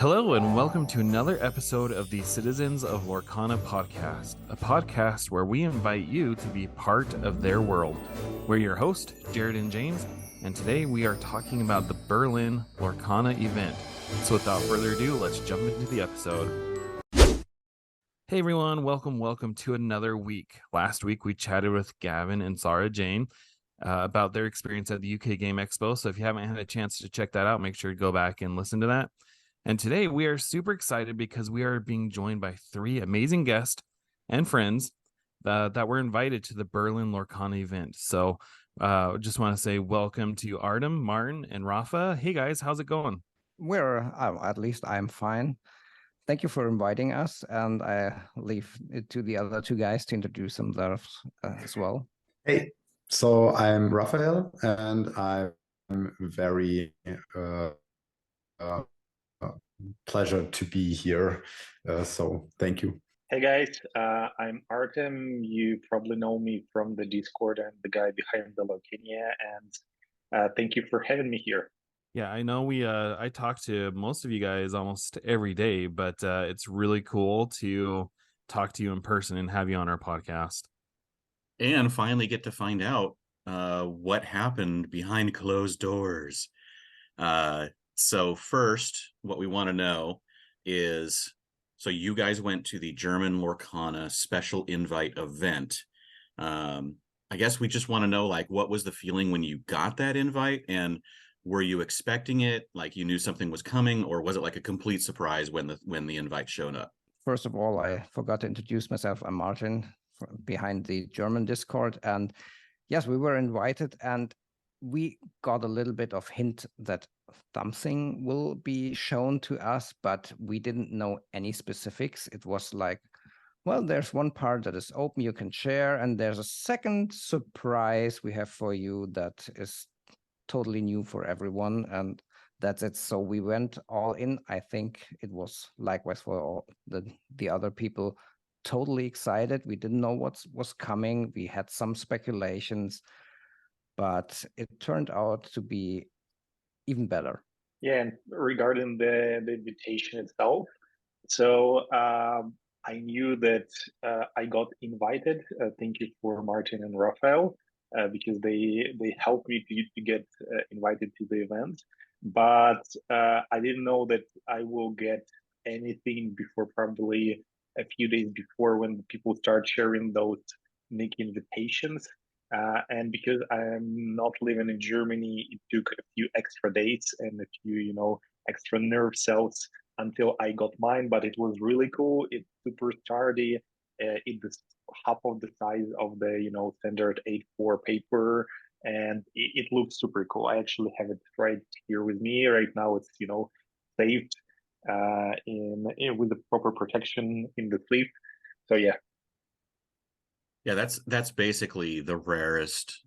Hello, and welcome to another episode of the Citizens of Lorcana podcast, a podcast where we invite you to be part of their world. We're your host, Jared and James, and today we are talking about the Berlin Lorcana event. So without further ado, let's jump into the episode. Hey everyone, welcome to another week. Last week we chatted with Gavin and Sarah Jane about their experience at the UK Game Expo. So if you haven't had a chance to check that out, make sure to go back and listen to that. And today we are super excited because we are being joined by three amazing guests and friends that were invited to the Berlin Lorcana event. So just want to say welcome to Artem, Martin, and Rafa. Hey guys, how's it going? At least I'm fine. Thank you for inviting us, and I leave it to the other two guys to introduce themselves as well. Hey, so I'm Rafael, and I'm very pleasure to be here. So thank you. Hey guys, I'm Artem. You probably know me from the Discord and the guy behind the Lorcana, and thank you for having me here. Yeah, I know I talk to most of you guys almost every day, but it's really cool to talk to you in person and have you on our podcast. And finally get to find out what happened behind closed doors. So first, what we want to know is, so you guys went to the German Lorcana special invite event. I guess we just want to know, like, what was the feeling when you got that invite, and were you expecting it, like you knew something was coming, or was it like a complete surprise when the invite showed up? First of all, I forgot to introduce myself. I'm Martin behind the German Discord, and yes, we were invited, and we got a little bit of hint that something will be shown to us, but we didn't know any specifics. It was like, well, there's one part that is open, you can share, and there's a second surprise we have for you that is totally new for everyone, and that's it. So we went all in. I think it was likewise for all the other people, totally excited. We didn't know what was coming. We had some speculations, but it turned out to be even better. Yeah, and regarding the invitation itself, so I knew that I got invited. Thank you for Martin and Rafael because they helped me to get invited to the event. But I didn't know that I will get anything before probably a few days before, when people start sharing those Nick invitations. And because I'm not living in Germany, it took a few extra days and a few, extra nerve cells until I got mine. But it was really cool. It's super sturdy. It's half of the size of the standard A4 paper, and it looks super cool. I actually have it right here with me right now. It's saved in with the proper protection in the sleeve. So yeah. Yeah, that's basically the rarest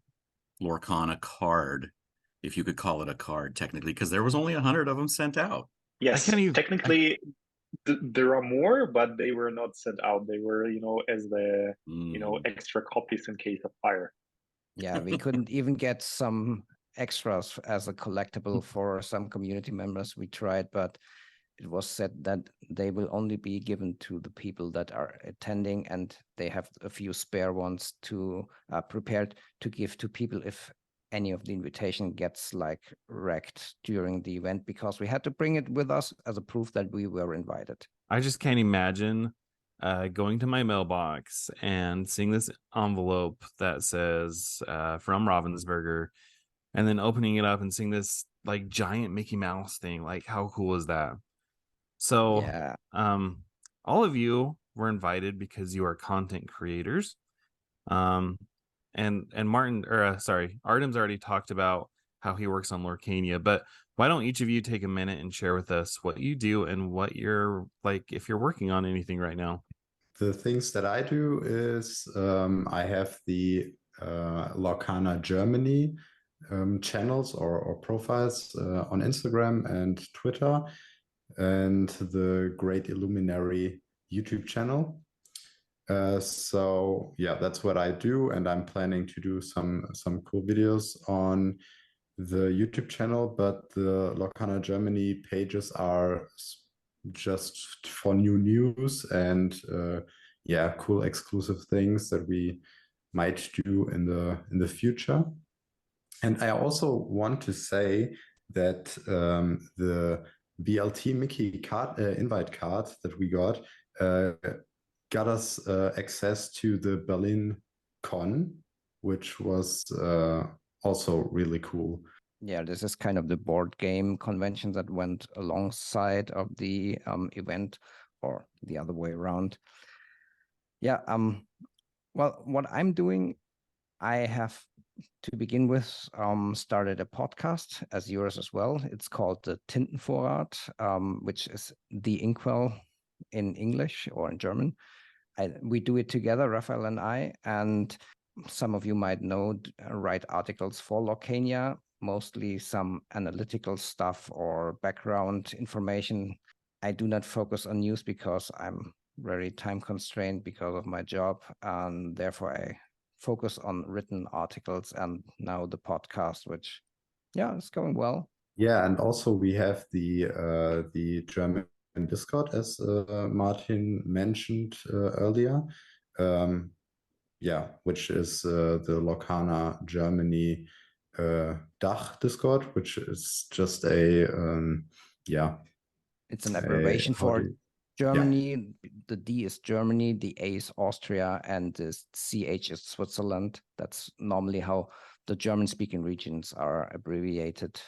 Lorcana card, if you could call it a card technically, because there was only 100 of them sent out. Yes, technically there are more, but they were not sent out. They were, as the extra copies in case of fire. Yeah, we couldn't even get some extras as a collectible for some community members. We tried, but it was said that they will only be given to the people that are attending, and they have a few spare ones to prepared to give to people if any of the invitation gets like wrecked during the event, because we had to bring it with us as a proof that we were invited. I just can't imagine going to my mailbox and seeing this envelope that says from Ravensburger, and then opening it up and seeing this like giant Mickey Mouse thing. Like, how cool is that? So yeah. All of you were invited because you are content creators. And Artem's already talked about how he works on Lorcania, but why don't each of you take a minute and share with us what you do and what you're like, if you're working on anything right now? The things that I do is I have the Lorcana Germany channels or profiles on Instagram and Twitter, and the Great Illuminary YouTube channel. So yeah, that's what I do, and I'm planning to do some cool videos on the YouTube channel, but the Lorcana Germany pages are just for new news and yeah, cool exclusive things that we might do in the future. And I also want to say that the BLT Mickey card invite card that we got us access to the Berlin Con, which was also really cool. Yeah, this is kind of the board game convention that went alongside of the event, or the other way around. Yeah, well, what I'm doing, I have, to begin with, started a podcast as yours as well. It's called the Tintenvorrat, which is the Inkwell in English or in German. We do it together, Rafael and I, and some of you might know, write articles for Lorcana, mostly some analytical stuff or background information. I do not focus on news because I'm very time constrained because of my job, and therefore I focus on written articles and now the podcast, which, yeah, it's going well. Yeah, and also we have the German Discord, as Martin mentioned earlier. Yeah, which is the Lorcana Germany DACH Discord, which is just a yeah. It's an abbreviation for Germany. Yeah. The D is Germany, the A is Austria, and the CH is Switzerland. That's normally how the German-speaking regions are abbreviated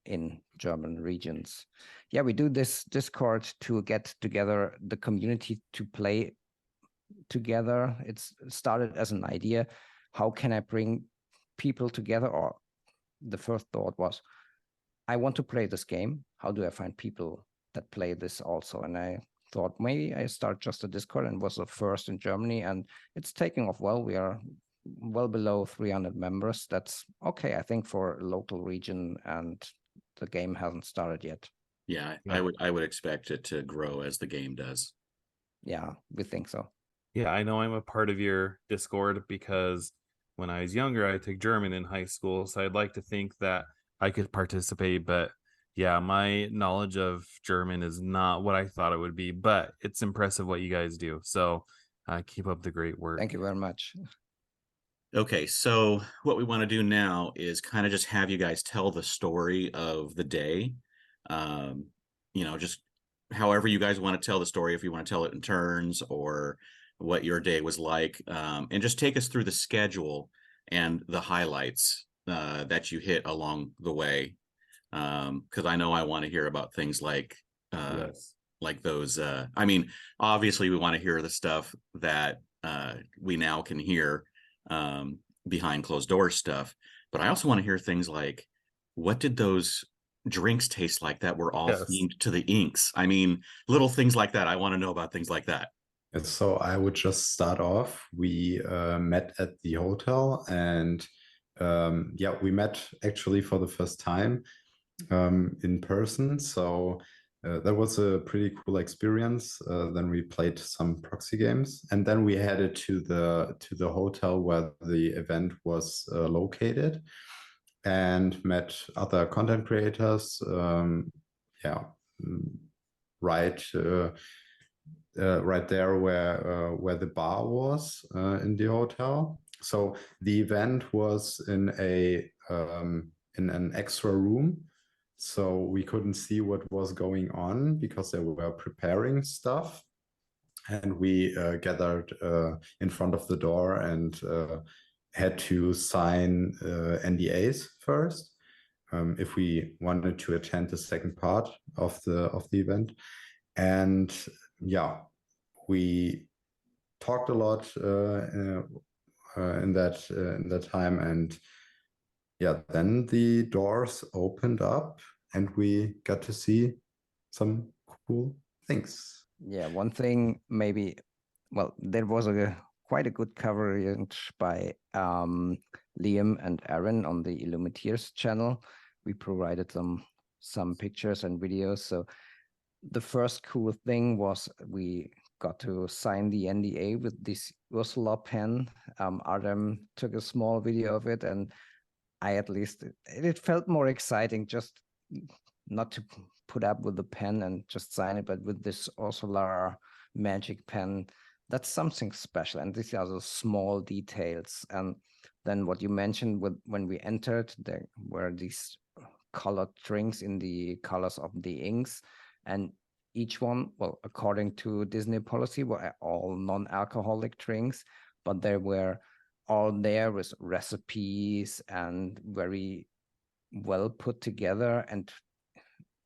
in German regions. Yeah, we do this Discord to get together the community to play together. It's started as an idea. How can I bring people together? Or the first thought was, I want to play this game. How do I find people that play this also? And I thought maybe I start just a Discord, and was the first in Germany, and it's taking off well. We are well below 300 members. That's okay, I think, for a local region, and the game hasn't started yet. Yeah, I would expect it to grow as the game does. Yeah, we think so. Yeah, I know I'm a part of your Discord because when I was younger, I took German in high school, so I'd like to think that I could participate, but yeah, my knowledge of German is not what I thought it would be, but it's impressive what you guys do. So keep up the great work. Thank you very much. Okay, so what we want to do now is kind of just have you guys tell the story of the day. You know, just however you guys want to tell the story, if you want to tell it in turns or what your day was like, and just take us through the schedule and the highlights that you hit along the way. Because I know I want to hear about things like yes. Like those. I mean, obviously we want to hear the stuff that we now can hear behind closed doors stuff, but I also want to hear things like, what did those drinks taste like that were all themed to the inks? I mean, little things like that. I want to know about things like that. And so I would just start off. We met at the hotel, and yeah, we met actually for the first time in person. So that was a pretty cool experience. Then we played some proxy games, and then we headed to the hotel where the event was located, and met other content creators. Yeah, right there where the bar was in the hotel. So the event was in an extra room, so we couldn't see what was going on because they were preparing stuff, and we gathered in front of the door and had to sign NDAs first if we wanted to attend the second part of the event. And yeah, we talked a lot in that time, and yeah, then the doors opened up and we got to see some cool things. Yeah, one thing maybe, well, there was quite a good coverage by Liam and Aaron on the Illuminateers channel. We provided them some pictures and videos. So the first cool thing was we got to sign the NDA with this Ursula pen. Artem took a small video of it, and I, at least, it felt more exciting just not to put up with the pen and just sign it, but with this Ursula magic pen, that's something special. And these are the small details. And then what you mentioned when we entered, there were these colored drinks in the colors of the inks, and each one, well, according to Disney policy, were all non-alcoholic drinks, but they were all there with recipes and very well put together and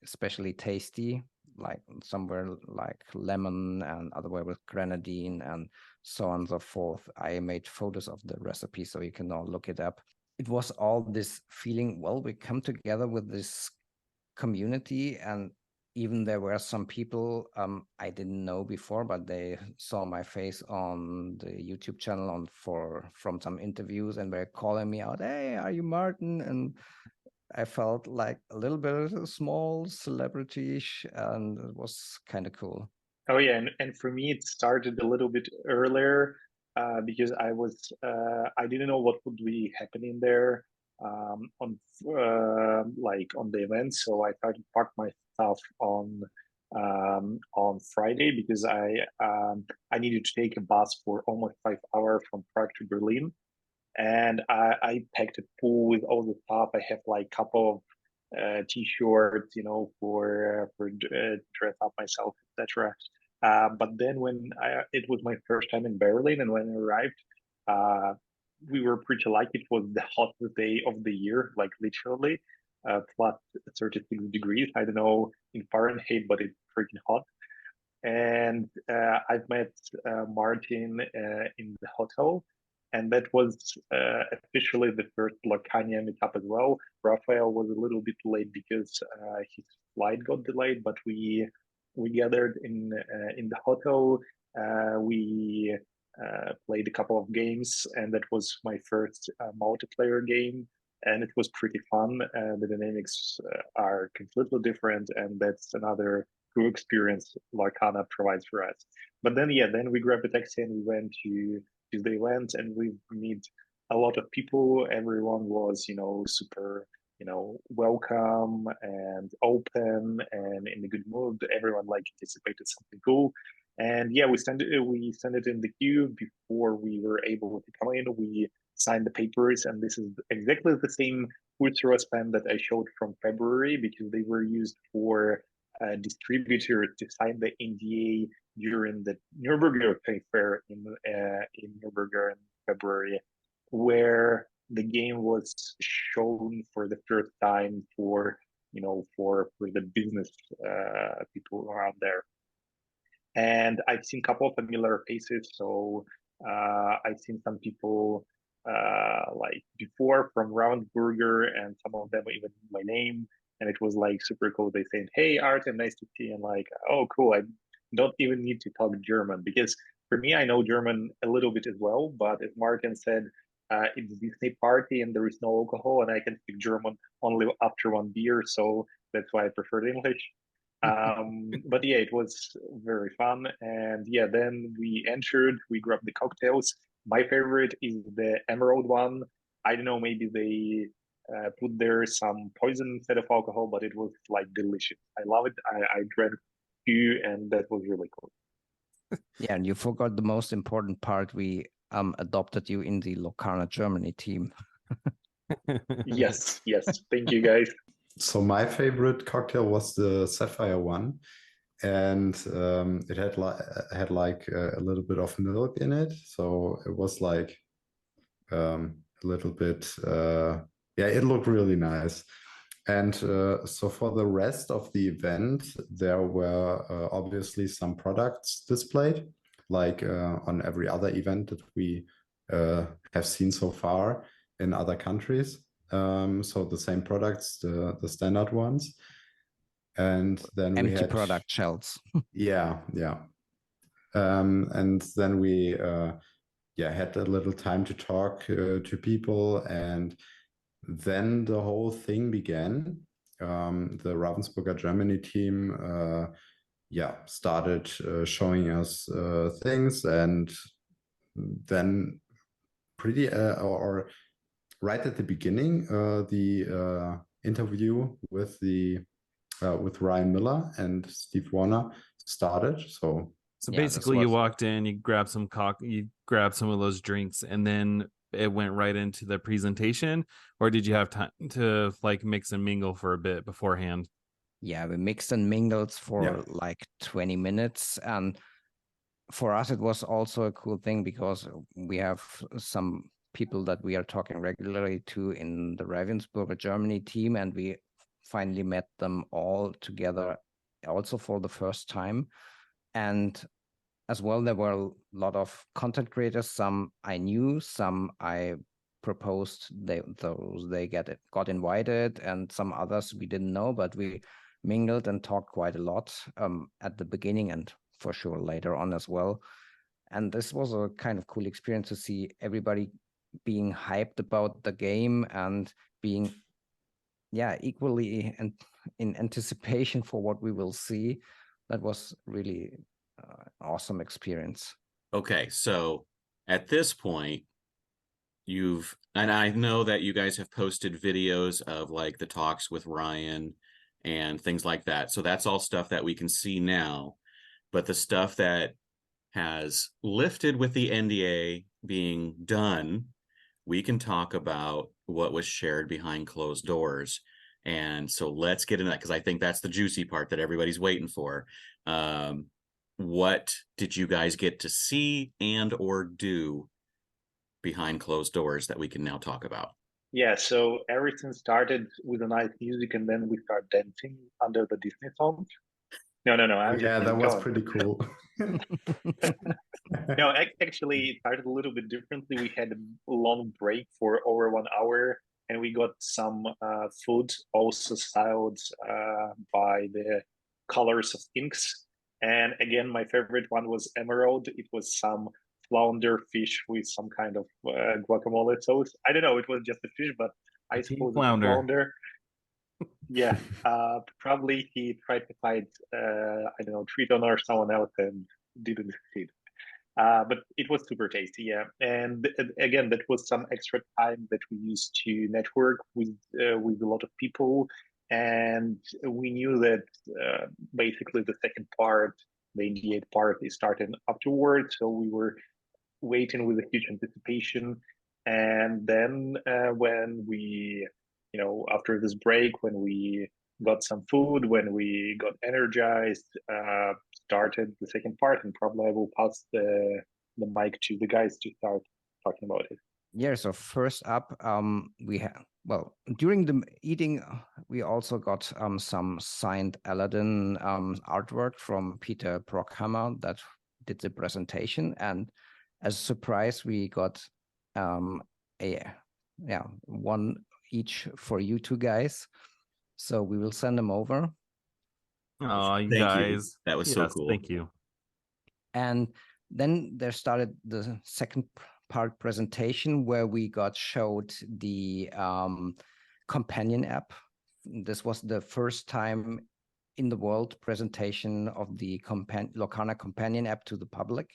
especially tasty. Like some were like lemon and other were with grenadine and so on and so forth. I made photos of the recipe so you can all look it up. It was all this feeling, well, we come together with this community, and even there were some people I didn't know before, but they saw my face on the YouTube channel from some interviews and were calling me out, "Hey, are you Martin?" And I felt like a little bit of a small celebrity-ish, and it was kind of cool. Oh yeah, and for me it started a little bit earlier because I didn't know what would be happening there on the event, so I tried to pack my stuff on Friday because I needed to take a bus for almost 5 hours from Prague to Berlin, and I packed a pool with all the stuff. I have like a couple of t-shirts, for dress up myself, etc. But then when it was my first time in Berlin, and when I arrived, we were pretty lucky. It was the hottest day of the year, like literally, plus 36 degrees. I don't know in Fahrenheit, but it's freaking hot. And I've met Martin in the hotel, and that was officially the first Lorcania meetup as well. Rafael was a little bit late because his flight got delayed, but we gathered in the hotel. We played a couple of games, and that was my first multiplayer game, and it was pretty fun. The dynamics are completely different, and that's another cool experience Lorcana provides for us. But then, then we grabbed a taxi and we went to the event, and we meet a lot of people. Everyone was, super, welcome and open and in a good mood. Everyone like anticipated something cool. And yeah, we sent it in the queue before we were able to come in. We signed the papers, and this is exactly the same Ultras pen that I showed from February, because they were used for distributors to sign the NDA during the Nürburgring Fair in Nürburgring in February, where the game was shown for the first time for the business people around there. And I've seen a couple of familiar faces. So I've seen some people like before from Roundburger, and some of them even knew my name. And it was like super cool. They saying, "Hey, Artem, nice to see you." And like, "Oh, cool. I don't even need to talk German," because for me, I know German a little bit as well. But as Martin said, it's a Disney party and there is no alcohol, and I can speak German only after one beer. So that's why I preferred English. But yeah, it was very fun. And yeah, then we entered, we grabbed the cocktails. My favorite is the emerald one. I don't know, maybe they put there some poison instead of alcohol, but it was like delicious. I love it. I drank two, and that was really cool. Yeah, and you forgot the most important part. We adopted you in the Lorcana Germany team. Yes. Thank you, guys. So my favorite cocktail was the Sapphire one, and it had like a little bit of milk in it, so it was like a little bit it looked really nice. And so for the rest of the event, there were obviously some products displayed, like on every other event that we have seen so far in other countries. So the same products, the standard ones. And then we had product shelves. yeah. And then we had a little time to talk to people, and then the whole thing began. The Ravensburger Germany team started showing us things, and then pretty or right at the beginning, the interview with the with Ryan Miller and Steve Warner started. So basically, you walked in, you grabbed some you grabbed some of those drinks, and then it went right into the presentation, or did you have time to like mix and mingle for a bit beforehand? Yeah, we mixed and mingled for like 20 minutes. And for us, it was also a cool thing because we have some people that we are talking regularly to in the Ravensburger Germany team, and we finally met them all together also for the first time. And as well, there were a lot of content creators. Some I knew, some I proposed they got invited, and some others we didn't know, but we mingled and talked quite a lot at the beginning and for sure later on as well. And this was a kind of cool experience to see everybody being hyped about the game and being equally and in anticipation for what we will see. That was really awesome experience. Okay, so at this point, and I know that you guys have posted videos of like the talks with Ryan and things like that. So that's all stuff that we can see now. But the stuff that has lifted with the NDA being done, we can talk about what was shared behind closed doors. And so let's get into that, because I think that's the juicy part that everybody's waiting for. What did you guys get to see and or do behind closed doors that we can now talk about? Yeah, so everything started with a nice music, and then we start dancing under the Disney song. No. That was pretty cool. No, actually, it started a little bit differently. We had a long break for over 1 hour, and we got some food also styled by the colors of inks. And again, my favorite one was emerald. It was some flounder fish with some kind of guacamole sauce. I don't know, it was just a fish, but I suppose it's a flounder. Yeah, probably he tried to find, I don't know, Triton or someone else and didn't succeed. But it was super tasty, yeah. And again, that was some extra time that we used to network with a lot of people, and we knew that basically the second part, the NDA part, is starting afterwards. So we were waiting with a huge anticipation, and then when we, after this break, when we got some food, when we got energized, started the second part, and probably I will pass the mic to the guys to start talking about it. Yeah, so first up, we have, during the eating, we also got some signed Aladdin artwork from Peter Brockhammer that did the presentation. And as a surprise, we got one each for you two guys. So we will send them over. Oh, you Thank guys. That was so cool. Thank you. And then there started the second part presentation where we got showed the companion app. This was the first time in the world presentation of the Lorcana companion app to the public.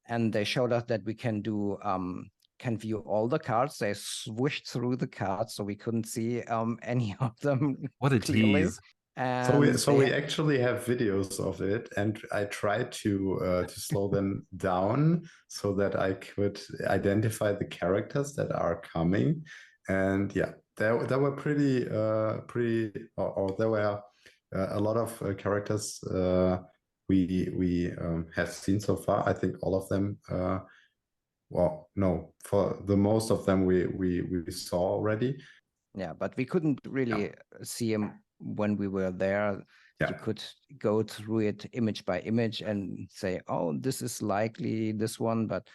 And they showed us that we can do can view all the cards. They swished through the cards, so we couldn't see any of them. What a tease! And so we actually have videos of it, and I tried to slow them down so that I could identify the characters that are coming. And yeah, there were pretty or there were a lot of characters we have seen so far. I think all of them. Well, no, for the most of them we saw already. Yeah, but we couldn't really see them when we were there. Yeah. You could go through it image by image and say, oh, this is likely this one. But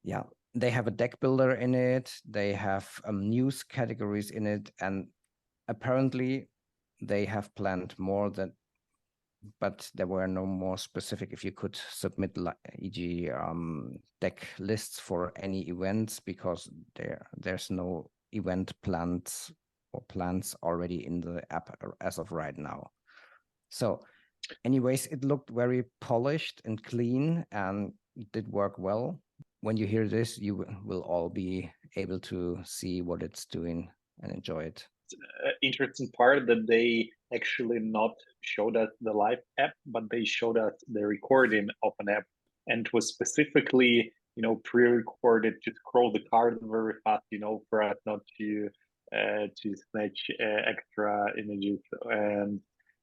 yeah, they have a deck builder in it. They have news categories in it. And apparently they have planned more than, but there were no more specific. If you could submit, e.g., deck lists for any events, because there's no event plans or plans already in the app as of right now. So, anyways, it looked very polished and clean, and it did work well. When you hear this, you will all be able to see what it's doing and enjoy it. interesting part that they actually not showed us the live app, but they showed us the recording of an app, and it was specifically, pre-recorded to scroll the card very fast, for us not to snatch extra images. And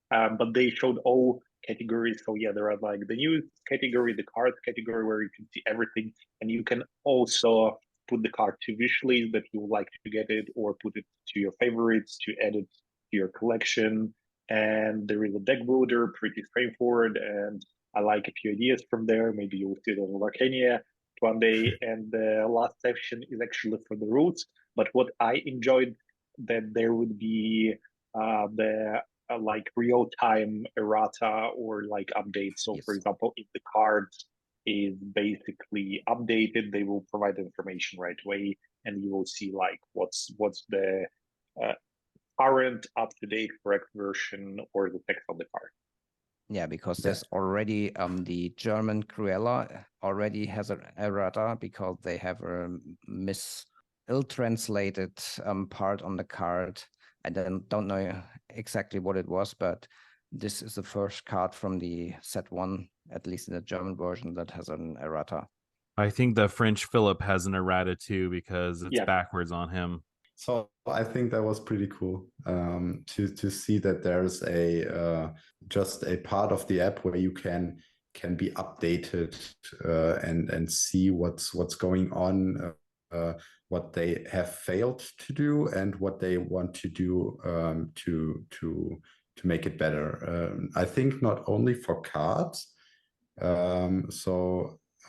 but they showed all categories. So yeah, there are like the news category, the cards category, where you can see everything, and you can also put the card to wish list that you would like to get it, or put it to your favorites to add it to your collection. And there is a deck builder, pretty straightforward, and I like a few ideas from there. Maybe you'll see it on Lorcania one day. And the last section is actually for the rules. But what I enjoyed, that there would be the like real-time errata or like updates. So for Yes. example, if the card is basically updated, they will provide the information right away, and you will see like what's the current up-to-date correct version or the text on the card. Yeah, because there's already the German Cruella already has an errata because they have a ill-translated part on the card. I don't know exactly what it was, but this is the first card from the set one, at least in the German version, that has an errata. I think the French Philip has an errata too because it's backwards on him. So I think that was pretty cool to see that there's just a part of the app where you can be updated and see what's going on, what they have failed to do, and what they want to do to make it better. I think not only for cards.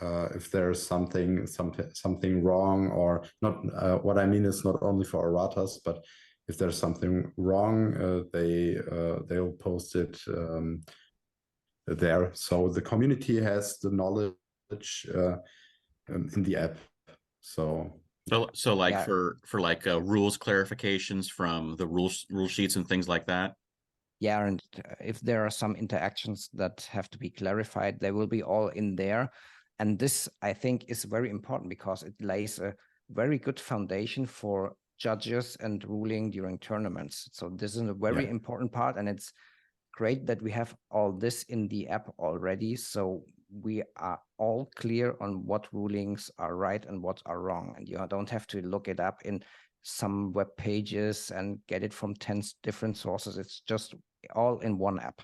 If there's something wrong or not, what I mean is not only for erratas, but if there's something wrong, they'll post it there. So the community has the knowledge in the app. So like for like rules clarifications from the rule sheets and things like that. Yeah, and if there are some interactions that have to be clarified, they will be all in there. And this, I think, is very important because it lays a very good foundation for judges and ruling during tournaments. So this is a very important part, and it's great that we have all this in the app already. So we are all clear on what rulings are right and what are wrong. And you don't have to look it up in some web pages and get it from 10 different sources. It's just all in one app.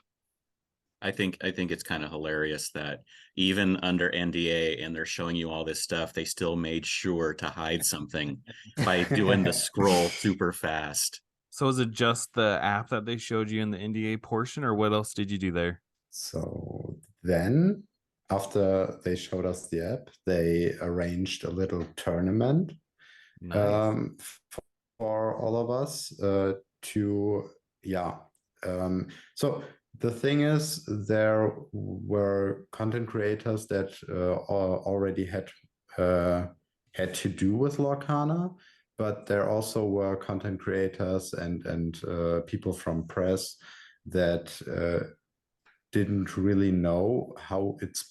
I think it's kind of hilarious that even under NDA and they're showing you all this stuff, they still made sure to hide something by doing the scroll super fast. So is it just the app that they showed you in the NDA portion, or what else did you do there? So then after they showed us the app, they arranged a little tournament for all of us so the thing is, there were content creators that already had to do with Lorcana, but there also were content creators and people from press that didn't really know how it's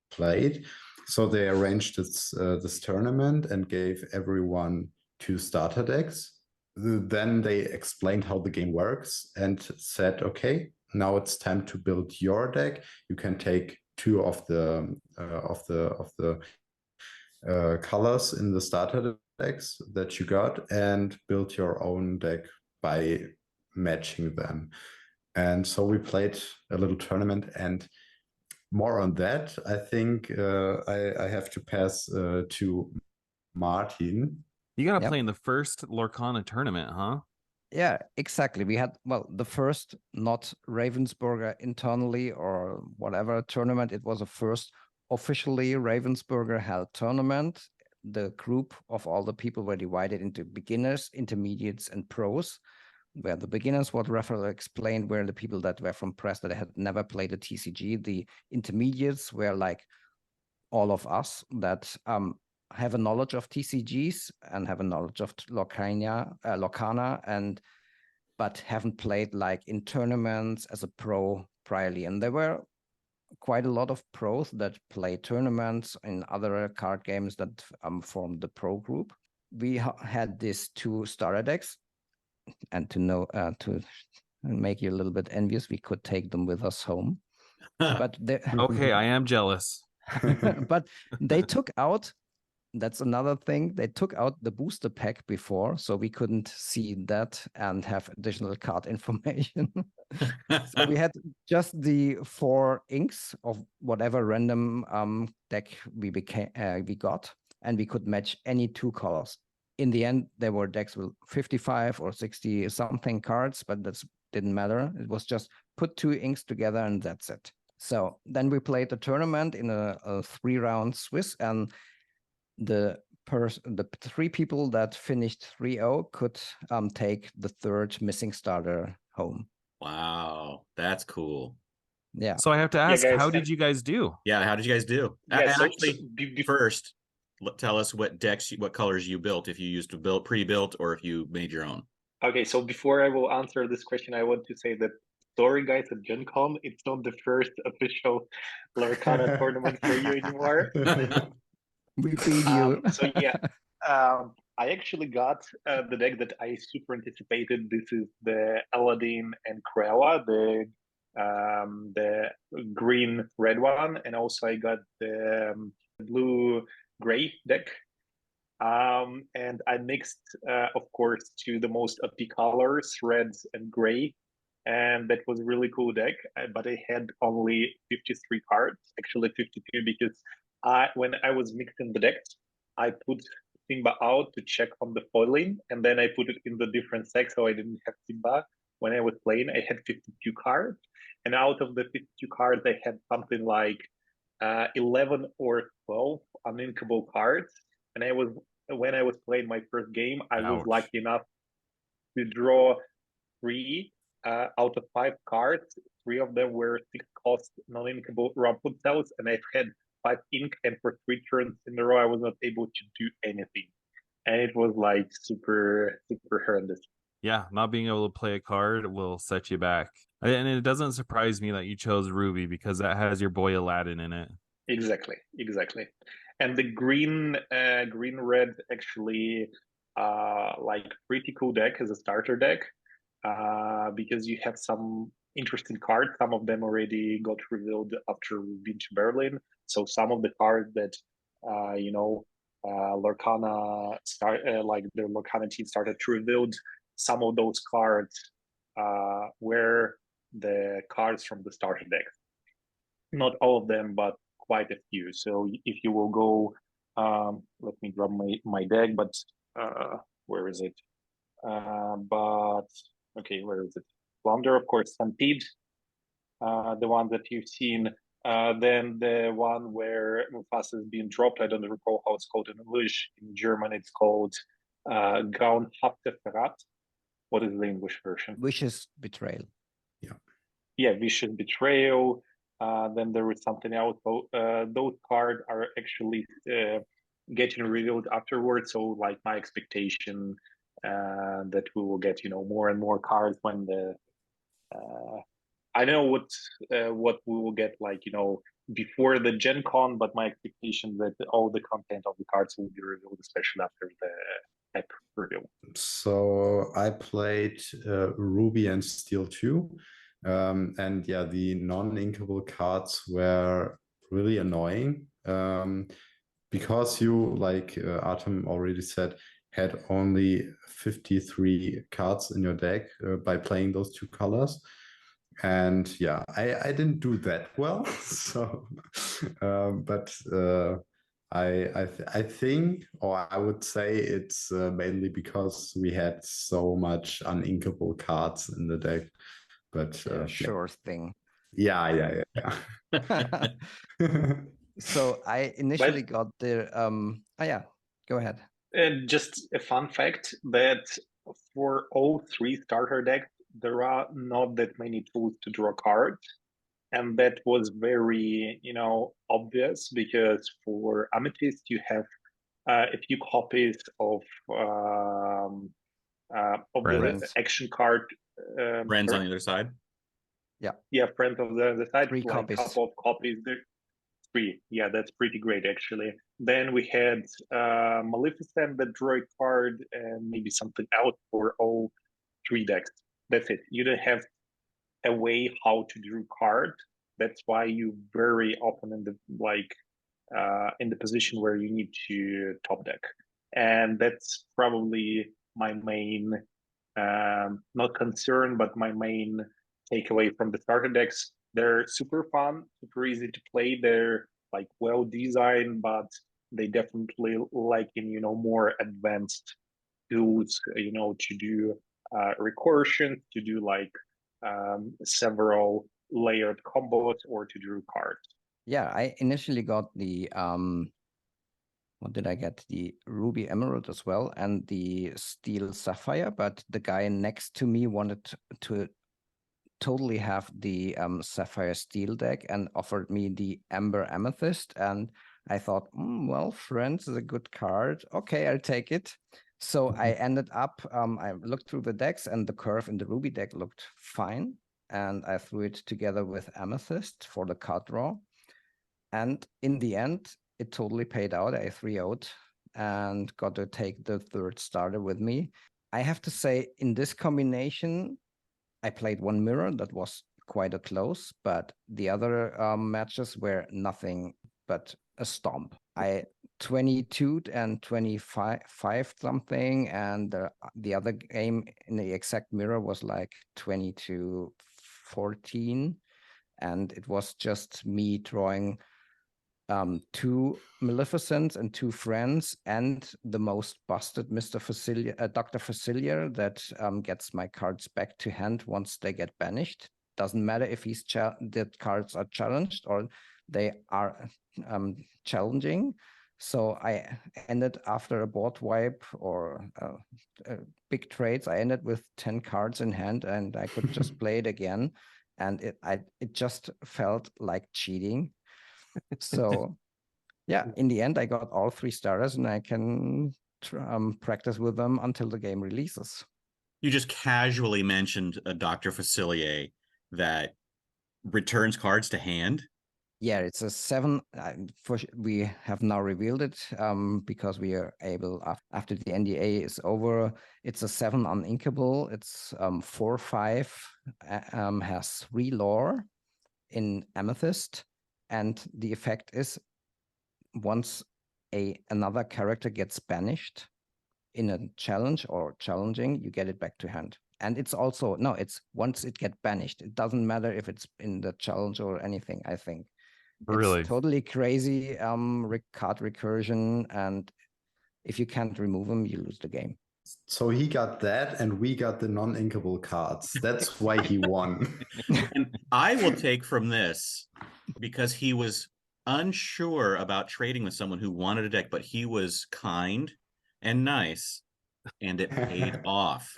played. So they arranged this tournament and gave everyone 2 starter decks. Then they explained how the game works and said, okay, now it's time to build your deck. You can take 2 of the colors in the starter decks that you got and build your own deck by matching them. And so we played a little tournament, and more on that, I think I have to pass to Martin. You got to play in the first Lorcana tournament, huh? Yeah, exactly. We had, the first not Ravensburger internally or whatever tournament. It was the first officially Ravensburger held tournament. The group of all the people were divided into beginners, intermediates, and pros, where the beginners, what Rafael explained, were the people that were from press that had never played a TCG. The intermediates were like all of us that have a knowledge of TCGs and have a knowledge of Lorcana, but haven't played like in tournaments as a pro priorly. And there were quite a lot of pros that play tournaments in other card games that formed the pro group. We had these 2 starter decks, and to know to make you a little bit envious, we could take them with us home. But Okay, I am jealous. but they took out, that's another thing, they took out the booster pack before, so we couldn't see that and have additional card information. So we had just the 4 inks of whatever random deck we got, and we could match any 2 colors. In the end, there were decks with 55 or 60 something cards, but that didn't matter. It was just put 2 inks together and that's it. So then we played the tournament in a 3-round Swiss, and the 3 people that finished 3-0 could take the 3rd missing starter home. Wow, that's cool. Yeah. So I have to ask, guys, how did you guys do? Yeah, how did you guys do? Yeah, And so actually, first, tell us what decks, what colors you built, if you used to build pre-built or if you made your own. Okay, so before I will answer this question, I want to say that sorry guys at Gen Con, it's not the first official Lorcana tournament for you anymore. We beat you. So yeah, I actually got the deck that I super anticipated. This is the Aladdin and Cruella, the green red one, and also I got the blue gray deck. And I mixed, of course, to the most OP colors, reds and gray, and that was a really cool deck. But I had only 53 cards, actually 52, because when I was mixing the decks, I put Simba out to check on the foiling, and then I put it in the different sets, so I didn't have Simba. When I was playing, I had 52 cards, and out of the 52 cards, I had something like 11 or 12 uninkable cards. And when I was playing my first game, I was Ouch. lucky enough to draw 3 out of 5 cards. 3 of them were 6-cost non-inkable rampant cells, and I've had 5 ink, and for 3 turns in a row, I was not able to do anything, and it was like super horrendous. Yeah, not being able to play a card will set you back. And it doesn't surprise me that you chose Ruby because that has your boy Aladdin in it. Exactly. And the green red actually like pretty cool deck as a starter deck because you have some interesting cards. Some of them already got revealed after we've been to Berlin. So some of the cards that Lorcana like the Lorcana team started to reveal, some of those cards were the cards from the starter deck. Not all of them, but quite a few. So if you will go, let me grab my deck, but where is it? But okay, where is it? Flounder, of course, Stampede, the one that you've seen. Then the one where Mufasa is being dropped. I don't recall how it's called in English. In German, it's called Grauenhafte Verrat. What is the English version? Vicious Betrayal. Yeah, Vicious Betrayal. Then there is something else. Those cards are actually getting revealed afterwards. So, like my expectation that we will get, more and more cards when the. I know what we will get, like before the Gen Con, but my expectation that all the content of the cards will be revealed, especially after the tech reveal. So I played Ruby and Steel 2. And yeah, the non-inkable cards were really annoying because you, like Artem already said, had only 53 cards in your deck by playing those 2 colors. And yeah, I didn't do that well. So, but I think, or I would say it's mainly because we had so much uninkable cards in the deck. But sure thing. Yeah. So I initially got the go ahead. And just a fun fact that for all 3 starter decks, there are not that many tools to draw cards. And that was very, obvious because for Amethyst, you have a few copies of the action card. Friends on the other side? Yeah, friends on the other side. 3 like copies. Couple of copies there. 3. Yeah, that's pretty great, actually. Then we had Maleficent, the droid card, and maybe something else for all three decks. That's it. You don't have a way how to draw cards. That's why you very often in the position where you need to top deck, and that's probably my main not concern, but my main takeaway from the starter decks. They're super fun, super easy to play. They're like well designed, but they definitely like in more advanced tools, to do recursion, to do like several layered combos, or to draw cards. Yeah, I initially got the what did I get? The Ruby Emerald as well, and the Steel Sapphire, but the guy next to me wanted to totally have the Sapphire Steel deck and offered me the Amber Amethyst, and I thought, well, Friends is a good card. Okay, I'll take it. So I ended up, I looked through the decks, and the curve in the Ruby deck looked fine, and I threw it together with Amethyst for the card draw. And in the end, it totally paid out. I 3-0'd and got to take the third starter with me. I have to say, in this combination, I played one mirror that was quite a close, but the other matches were nothing but a stomp. I 22'd and 25 something, and the other game in the exact mirror was like 22-14, and it was just me drawing 2 Maleficents and 2 Friends, and the most busted Dr. Facilier that gets my cards back to hand once they get banished. Doesn't matter if the cards are challenged or they are challenging. So I ended after a board wipe or big trades, I ended with 10 cards in hand, and I could just play it again. And it just felt like cheating. So yeah, in the end, I got all 3 starters, and I can practice with them until the game releases. You just casually mentioned a Dr. Facilier that returns cards to hand. Yeah, it's a 7. We have now revealed it because we are able, after the NDA is over, it's a 7 uninkable. It's 4/5, has 3 lore in Amethyst, and the effect is once another character gets banished in a challenge or challenging, you get it back to hand. And it's also, no, it's once it gets banished. It doesn't matter if it's in the challenge or anything, I think. Really? It's totally crazy card recursion, and if you can't remove them, you lose the game. So he got that, and we got the non-inkable cards. That's why he won. And I will take from this, because he was unsure about trading with someone who wanted a deck, but he was kind and nice, and it paid off.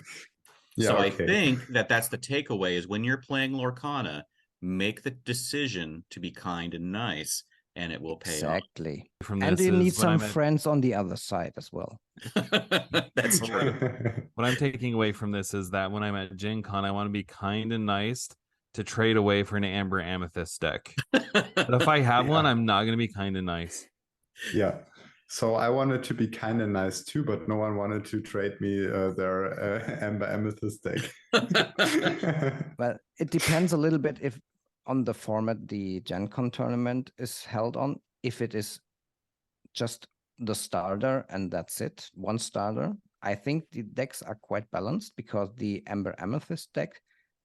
Yeah, so okay. I think that's the takeaway, is when you're playing Lorcana, make the decision to be kind and nice, and it will pay Exactly. From And this you need is when some I'm friends on the other side as well. That's true. what I'm taking away from this is that when I'm at Gen Con, I want to be kind and nice to trade away for an Amber Amethyst deck. But if I have one, I'm not going to be kind and nice. Yeah. So I wanted to be kind and nice too, but no one wanted to trade me their Amber Amethyst deck. Well, it depends a little bit if on the format the Gen Con tournament is held on. If it is just the starter and that's it, one starter, I think the decks are quite balanced, because the Amber Amethyst deck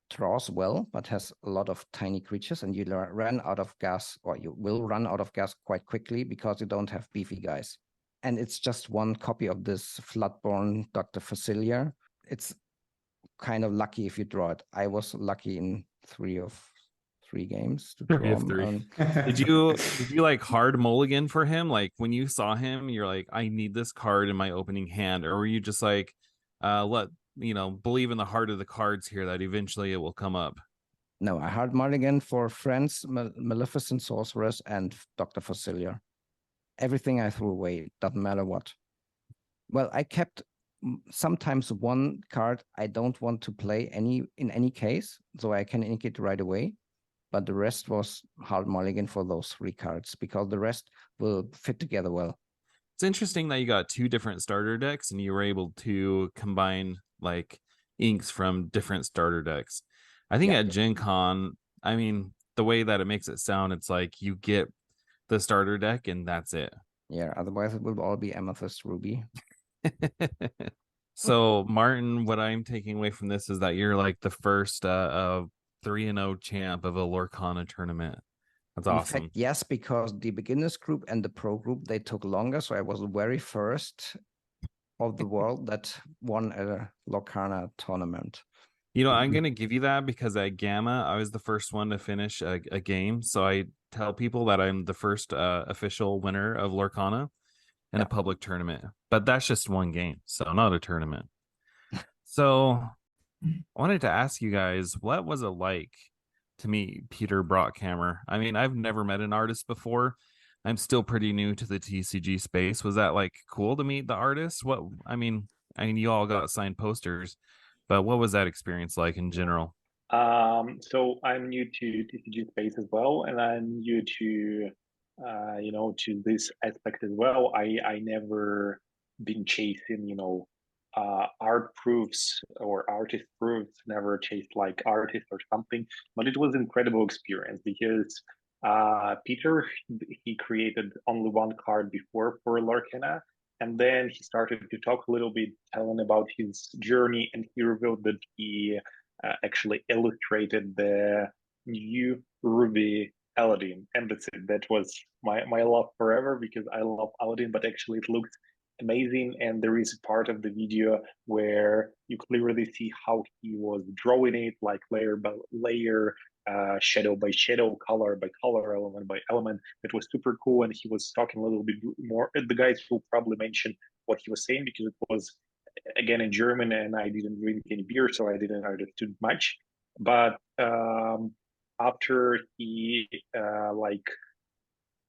draws well, but has a lot of tiny creatures, and you run out of gas, or you will run out of gas quite quickly because you don't have beefy guys. And it's just one copy of this Floodborn Dr. Facilier. It's kind of lucky if you draw it. I was lucky in 3 of 3 games to draw him. Did you like hard mulligan for him? Like when you saw him, you're like, I need this card in my opening hand, or were you just like, believe in the heart of the cards here that eventually it will come up? No, I hard mulligan for Friends, Maleficent Sorceress, and Dr. Facilier. Everything I threw away, doesn't matter what. Well, I kept sometimes one card I don't want to play in any case, so I can ink it right away. But the rest was hard mulligan for those 3 cards, because the rest will fit together well. It's interesting that you got 2 different starter decks and you were able to combine like inks from different starter decks. I think at Gen Con, I mean, the way that it makes it sound, it's like you get the starter deck and that's it. Yeah, otherwise it will all be Amethyst Ruby. So, Martin, what I'm taking away from this is that you're like the first 3-0 champ of a Lorcana tournament. That's awesome. In fact, yes, because the beginners group and the pro group, they took longer. So I was the very first of the world that won a Lorcana tournament. You know, I'm going to give you that because at Gamma, I was the first one to finish a game. So I tell people that I'm the first official winner of Lorcana in a public tournament. But that's just one game, so not a tournament. So I wanted to ask you guys, what was it like to meet Peter Brockhammer? I mean, I've never met an artist before. I'm still pretty new to the TCG space. Was that like cool to meet the artist? I mean, you all got signed posters, but what was that experience like in general? So I'm new to TCG space as well, and I'm new to to this aspect as well. I never been chasing art proofs or artist proofs, never chased like artist or something, but it was an incredible experience because Peter, he created only one card before for Lorcana, and then he started to talk a little bit, telling about his journey, and he revealed that he actually illustrated the new Ruby Aladdin, and that's it. That was my love forever because I love Aladdin, but actually it looked amazing. And there is a part of the video where you clearly see how he was drawing it, like layer by layer, shadow by shadow, color by color, element by element. It was super cool, and he was talking a little bit more. The guys will probably mention what he was saying because it was again in German, and I didn't drink any beer, so I didn't understood much. But after he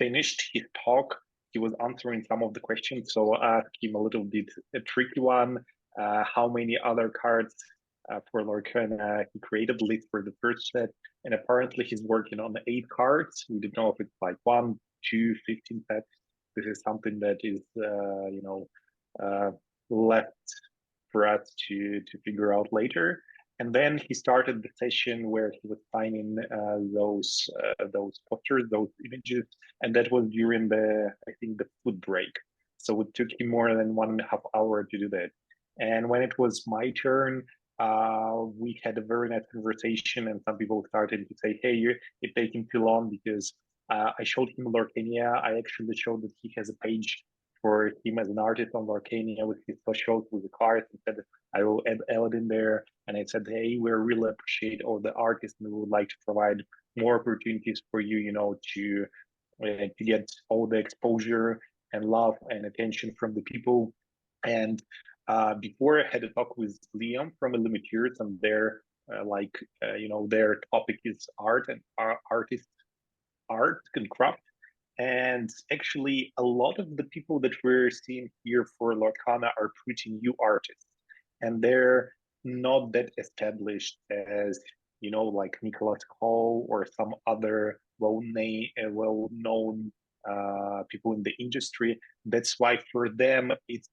finished his talk, he was answering some of the questions. So I asked him a little bit a tricky one: how many other cards for Lorcana he created, at least for the first set. And apparently he's working on 8 cards. We don't know if it's like 1, 2, 15 sets. This is something that is left for us to figure out later. And then he started the session where he was signing those posters, those images, and that was during the food break. So it took him more than 1.5 hours to do that. And when it was my turn, we had a very nice conversation, and some people started to say, "Hey, you're taking too long," because I showed him Lorcania. I actually showed that he has a page for him as an artist on Lorcania with his socials, with the cards, and said I will add Aladdin there. And I said, hey, we really appreciate all the artists, and we would like to provide more opportunities for you, to get all the exposure and love and attention from the people. And before I had a talk with Liam from Illumiteurs, and their their topic is art and art and craft. And actually, a lot of the people that we're seeing here for Lorcana are pretty new artists, and they're not that established as like Nicholas Cole or some other well-known people in the industry. That's why for them it's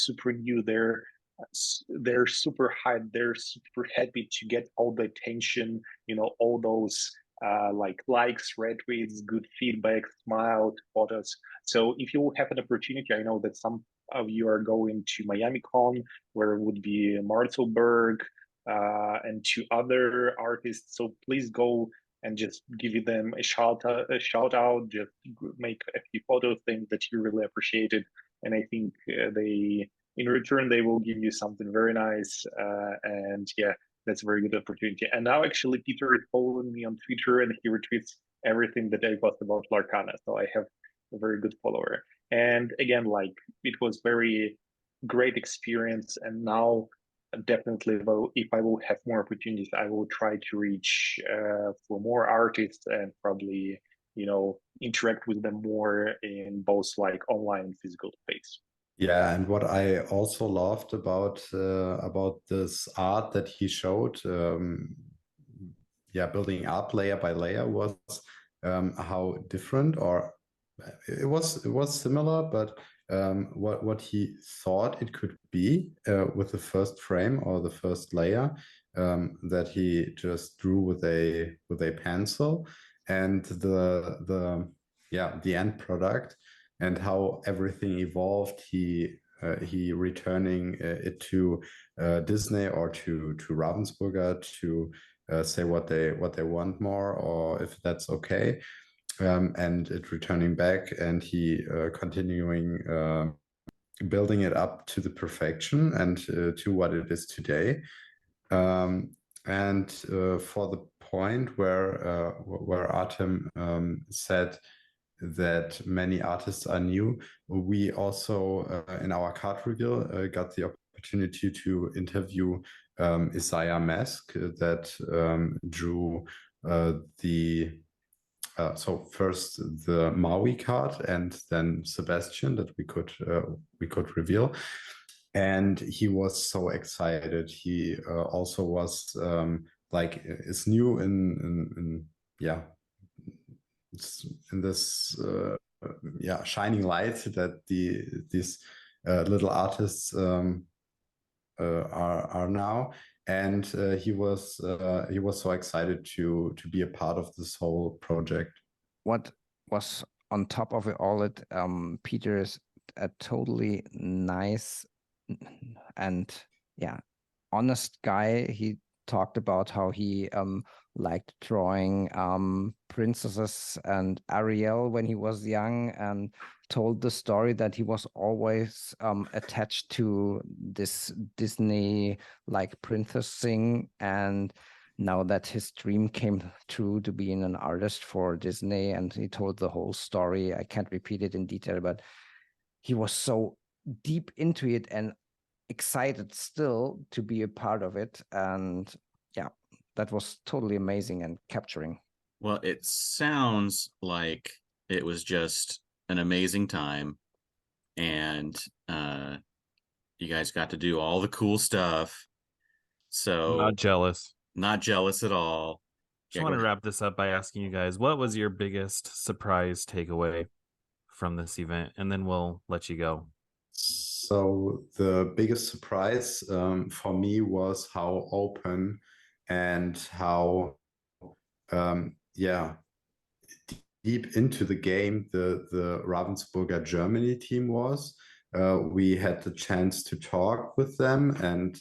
super new. They're super hyped. They're super happy to get all the attention. All those likes, retweets, good feedback, smile, photos. So if you have an opportunity, I know that some of you are going to Miami Con, where it would be Marcelberg and 2 other artists. So please go and just give them a shout out, just make a few photos, things that you really appreciated. And I think in return, they will give you something very nice. And yeah, that's a very good opportunity. And now actually Peter is following me on Twitter, and he retweets everything that I post about Lorcana. So I have a very good follower. And again, it was very great experience. And now definitely, if I will have more opportunities, I will try to reach for more artists and probably, interact with them more in both online and physical space. Yeah, and what I also loved about this art that he showed, building up layer by layer, was how different, or it was similar, but what he thought it could be with the first frame or the first layer that he just drew with a pencil, and the end product and how everything evolved. He returning it to Disney or to Ravensburger to say what they want more, or if that's okay, and it returning back, and he continuing building it up to the perfection and to what it is today. And for the point where Artem said that many artists are new, we also in our card reveal got the opportunity to interview Isaiah Mask that drew the so first the Maui card and then Sebastian that we could reveal. And he was so excited. He also was like, it's new in this shining light that these little artists are now, and he was so excited to be a part of this whole project. What was on top of it all, Peter is a totally nice and honest guy. He talked about how he liked drawing princesses and Ariel when he was young, and told the story that he was always attached to this Disney like princess thing, and now that his dream came true to being an artist for Disney, and he told the whole story. I can't repeat it in detail, but he was so deep into it and excited still to be a part of it. And that was totally amazing and capturing. Well, it sounds like it was just an amazing time, and you guys got to do all the cool stuff. So Not jealous. Not jealous at all. Just want to wrap this up by asking you guys, what was your biggest surprise takeaway from this event? And then we'll let you go. So the biggest surprise for me was how open and how deep into the game the Ravensburger Germany team was. We had the chance to talk with them, and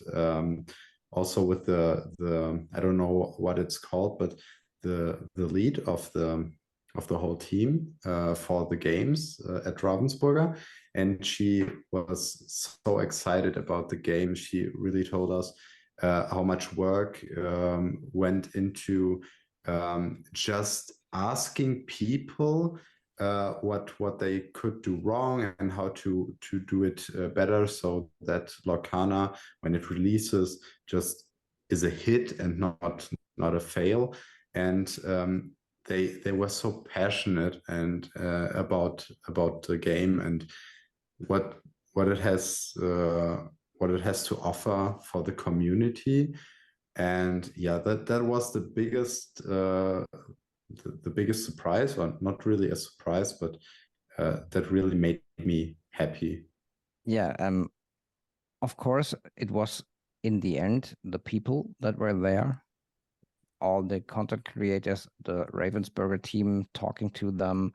also with the I don't know what it's called, but the lead of the whole team for the games at Ravensburger. And she was so excited about the game. She really told us how much work went into just asking people what they could do wrong and how to do it better, so that Lorcana, when it releases, just is a hit and not a fail. And they were so passionate and about the game and what it has to offer for the community. And that was the biggest surprise, or not really a surprise, but that really made me happy. Of course, it was in the end the people that were there, all the content creators, the Ravensburger team, talking to them.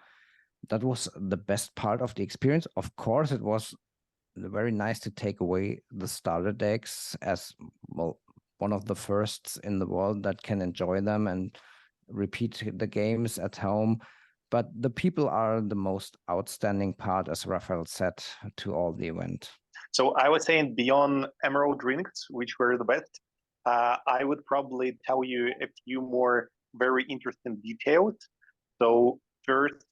That was the best part of the experience. Of course, it was very nice to take away the starter decks, as well, one of the firsts in the world that can enjoy them and repeat the games at home. But the people are the most outstanding part, as Rafael said, to all the event. So I was saying beyond Emerald Drinks, which were the best, I would probably tell you a few more very interesting details. So first,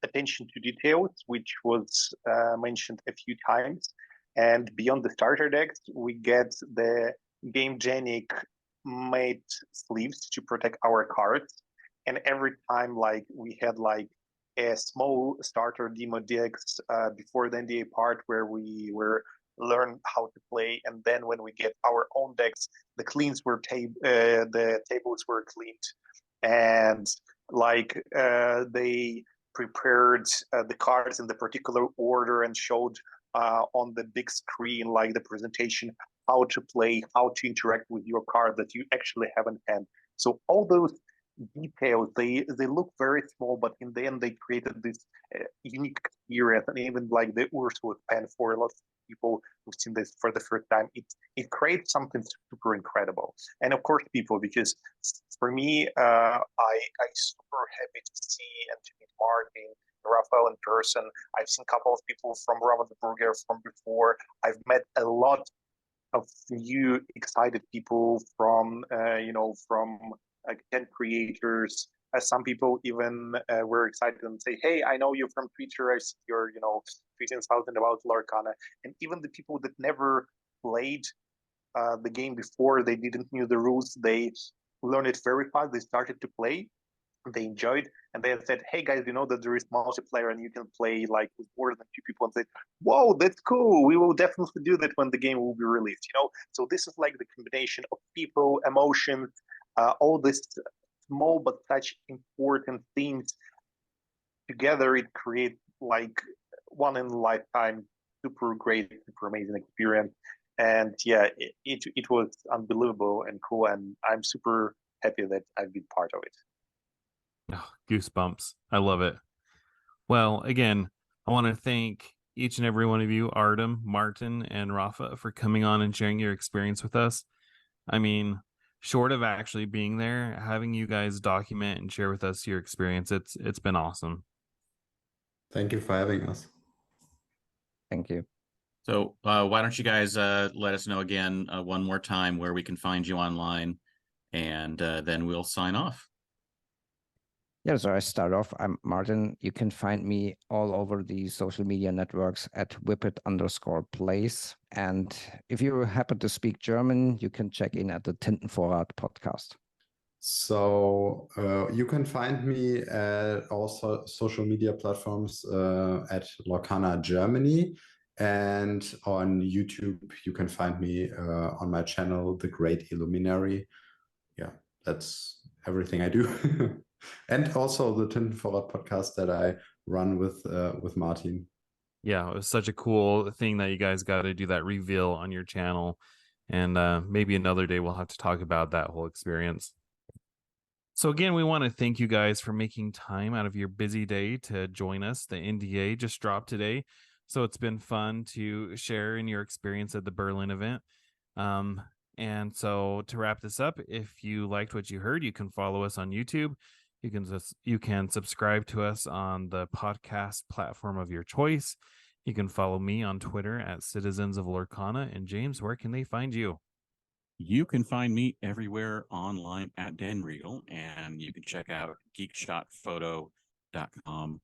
attention to details, which was mentioned a few times. And beyond the starter decks, we get the Gamegenic made sleeves to protect our cards. And every time, like, we had like a small starter demo decks before the NDA part where we were learn how to play, and then when we get our own decks, the tables were cleaned, and like they prepared the cards in the particular order and showed on the big screen, like the presentation, how to play, how to interact with your card that you actually have in hand. So all those details, they look very small, but in the end they created this unique experience. And even like the Ursula pen, for a lot of people who've seen this for the first time, it creates something super incredible. And of course people, because for me, I super happy to see and to meet Martin, Rafael in person. I've seen a couple of people from Ravensburger from before. I've met a lot of new excited people from from content creators. Some people even were excited and say, "Hey, I know you from Twitter. I see your tweeting something about Lorcana." And even the people that never played the game before, they didn't knew the rules. They learned it very fast. They started to play. They enjoyed, and they said, "Hey guys, you know that there is multiplayer and you can play like with more than 2 people." And said, "Whoa, that's cool. We will definitely do that when the game will be released." So this is like the combination of people, emotion, all this small but such important things together. It creates like one in a lifetime, super great, super amazing experience. And yeah, it was unbelievable and cool, and I'm super happy that I've been part of it. Oh, goosebumps. I love it. Well, again, I want to thank each and every one of you, Artem, Martin, and Rafa, for coming on and sharing your experience with us. I mean, short of actually being there, having you guys document and share with us your experience, it's been awesome. Thank you for having us. Thank you. So why don't you guys let us know again one more time where we can find you online, and then we'll sign off. Yeah, so I start off. I'm Martin. You can find me all over the social media networks at whippet_plays. And if you happen to speak German, you can check in at the Tintenvorrat podcast. So you can find me at also social media platforms at Lorcana Germany, and on YouTube you can find me on my channel, The Great Illuminary. Yeah, that's everything I do. And also the Tintenvorrat podcast that I run with Martin. Yeah, it was such a cool thing that you guys got to do that reveal on your channel. And maybe another day we'll have to talk about that whole experience. So again, we want to thank you guys for making time out of your busy day to join us. The NDA just dropped today, so it's been fun to share in your experience at the Berlin event. And so to wrap this up, if you liked what you heard, you can follow us on YouTube. You can subscribe to us on the podcast platform of your choice. You can follow me on Twitter at Citizens of Lorcana. And James, where can they find you? You can find me everywhere online at Dan Riegel, and you can check out geekshotphoto.com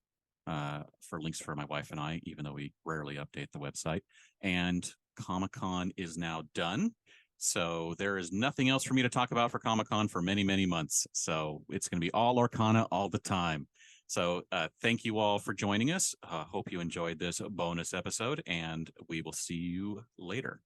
for links for my wife and I, even though we rarely update the website. And Comic-Con is now done. So there is nothing else for me to talk about for Comic-Con for many, many months. So it's going to be all Lorcana all the time. So thank you all for joining us. Hope you enjoyed this bonus episode, and we will see you later.